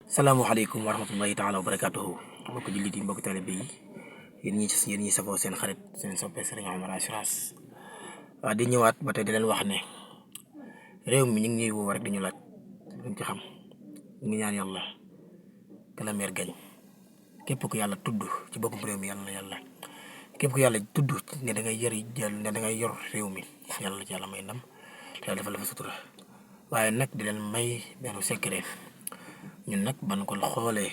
Assalamualaikum warahmatullahi taala wabarakatuh. Mbokk jullit yi, mbokk talibé yi, yéen ñi safoo seen xarit seen soppe Serigne Omar Assurance. Di ñëwaat ba tey di leen wax ne réew mi ñu ngi ñuy woo rek di ñu laaj luñ ci xam. ñu ngi ñaan yàlla que la mer gañ. Képp ku yàlla tudd ci boppam réew mi yàlla na yàlla képp ku yàlla tudd ne da ngay ne da ngay yor réew mi yàlla ci yàlla may ndam te yàlla defal la fa sutura. waaye nag di leen may benn secret. ñun nag ban ko xoolee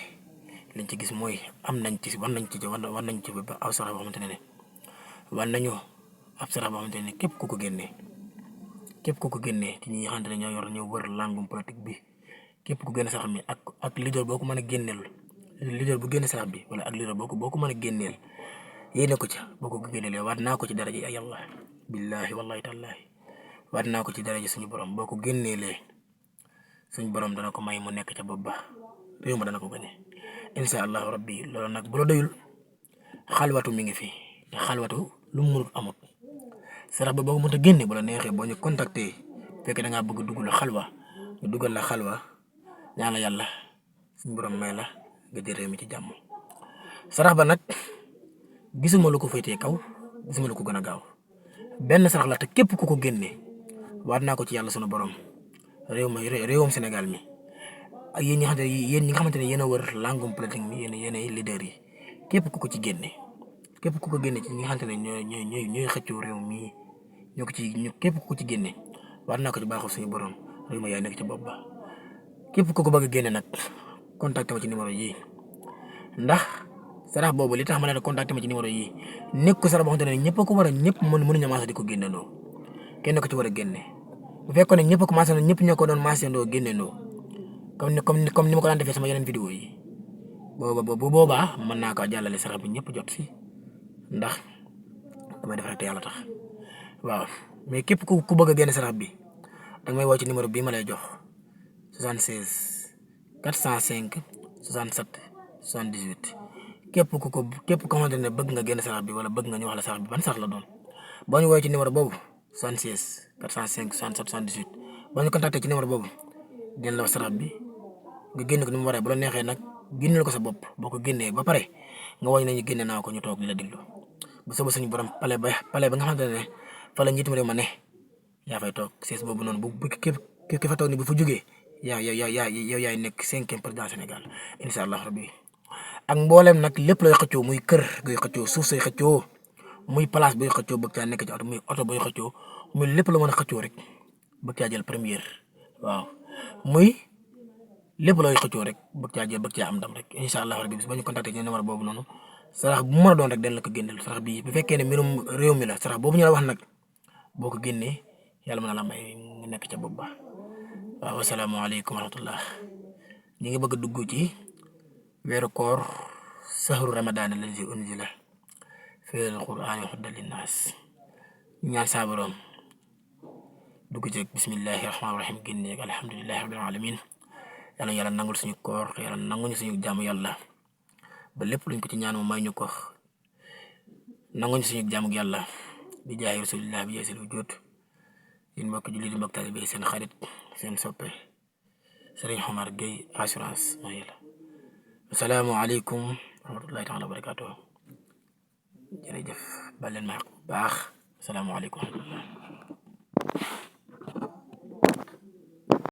liñ ci gis mooy am nañ ci war nañ ci ba aw sarax boo xamante ne war nañu ab sarax boo xamante ne képp ku ko génnee ci ñi nga xamante ne ñoo wër langum politique bi képp ku génne sarax mi ak leader boo ko mën a génneel leader bu génne sarax bi wala ak leader boo ko mën a génneel yéene ko ca boo ko génneelee waat naa ko ci daraja ay yàlla billahi wallahi tallahi waat naa ko ci daraja suñu borom boo ko génneelee suñ borom dana ko may mu nekk ca bopp ba réew ma dana ko gagné insha allahu rabbi. loolu nag bu la doyul xalwatu mi ngi fi te xalwatu lu mu mënut amut sarax ba boo ko mënta génne bu la neexee boo ñu contacter fekk da ngaa bëgg dugg la xalwa ñu dugal la xalwa ñaan la yàlla suñ borom may la nga jël réew mi ci jàmm. sarax ba nag gisuma lu ko féetee kaw gisuma lu ko gën a gaaw benn sarax la te képp ku ko génne waat naa ko ci yàlla sunu borom réewum Sénégal mi ak yéen ñi nga xamante ne yéen a wër langum politique mi yéen leader yi képp ku ko ci génne ci ñi nga xamante ne ñooy xëccoo réew mi képp ku ko ci génne war naa ko ci baaxul suñu borom réew ma yaay nekk ci bopp ba. képp ku ko bëgg a génne nag contacté ma ci numéro yi ndax sarax boobu li tax ma ne la contacté ma ci numéro yi nekk ko sarax boo xamante ne ñëpp mënuñu maasa di ko génnendoo kenn ko ci war a génne. bu fekkoon ne ñëpp commencé na ñëpp ñoo ko doon maasandoo génnendoo comme ni ma ko daan defee sama yeneen vidéo yi bu boobaa mën naa ko jàllale sarax bi ñëpp jot si ndax damay def rek te yàlla tax waaw. mais képp ku bëgg a génne sarax bi danga may woo ci numéro bii ma lay jox 76 405 67 78 képp ko xamante ne bëgg nga génne sarax bi wala bëgg nga ñu wax la sarax bi ban sarax la doon boo ñu woowee ci numéro boobu 76 405 67 78 boo ñu contacté ci numéro boobu dinañ la wax sarax bi nga génne ko ni mu waree bu la neexee nag génneel ko sa bopp boo ko génnee ba pare nga woñ nañu génne naa ko ñu toog di la déglu bu soobee suñu borom pale ba nga xamante ne fa la njiitum réew ma ne yaa fay toog siis boobu noonu bu ki fa toog ni bu fa jógee yaay nekk 5e président Sénégal incha allah rabbi. ak mboolem nag lépp looy xëccoo muy kër ngay xëccoo suuf say xëccoo muy place booy xëccoo bëgg caa nekk ci oto muy oto booy xëccoo muy lépp la mën a xëccoo rek bëgg caa jël première waaw muy lépp looy xëccoo rek bëgg caa am ndam rek incha allah rabbi bis ba ñu contacté ci numéro boobu noonu sarax bu mën a doon rek den la ko génneel sarax bi bu fekkee ne mbirum réew mi la sarax boobu ñu la wax nag boo ko génnee yàlla mën na la may nga nekk ca bopp ba. waaw asalaamaaleykum wa rahmatullah. ñi ngi bëgg a dugg ci weeru koor sahru ramadan allazi unzila fiihi al-qur'aan hudan linnaas ñaan saa borom dugg ci bismillahi rahmaani rahim génne ak alhamdulillahi rabbil alamin yàlla nangul suñu koor yàlla nanguñu suñu jaamu yàlla ba lépp luñ ko ci ñaan mu may ñu ko nanguñu suñu jaamu yàlla bi jaahi rasulillah bi yeesil wujud yéen mbokk jullit yi mbokk taalibe seen xarit seen soppe Serigne Omar Gueye Assurance mooy la asalaamaaleykum wa rahmatullahi taala wa barakatuh jërëjëf bal leen ma xaq bu baax asalaamaaleykum wa rahmatullah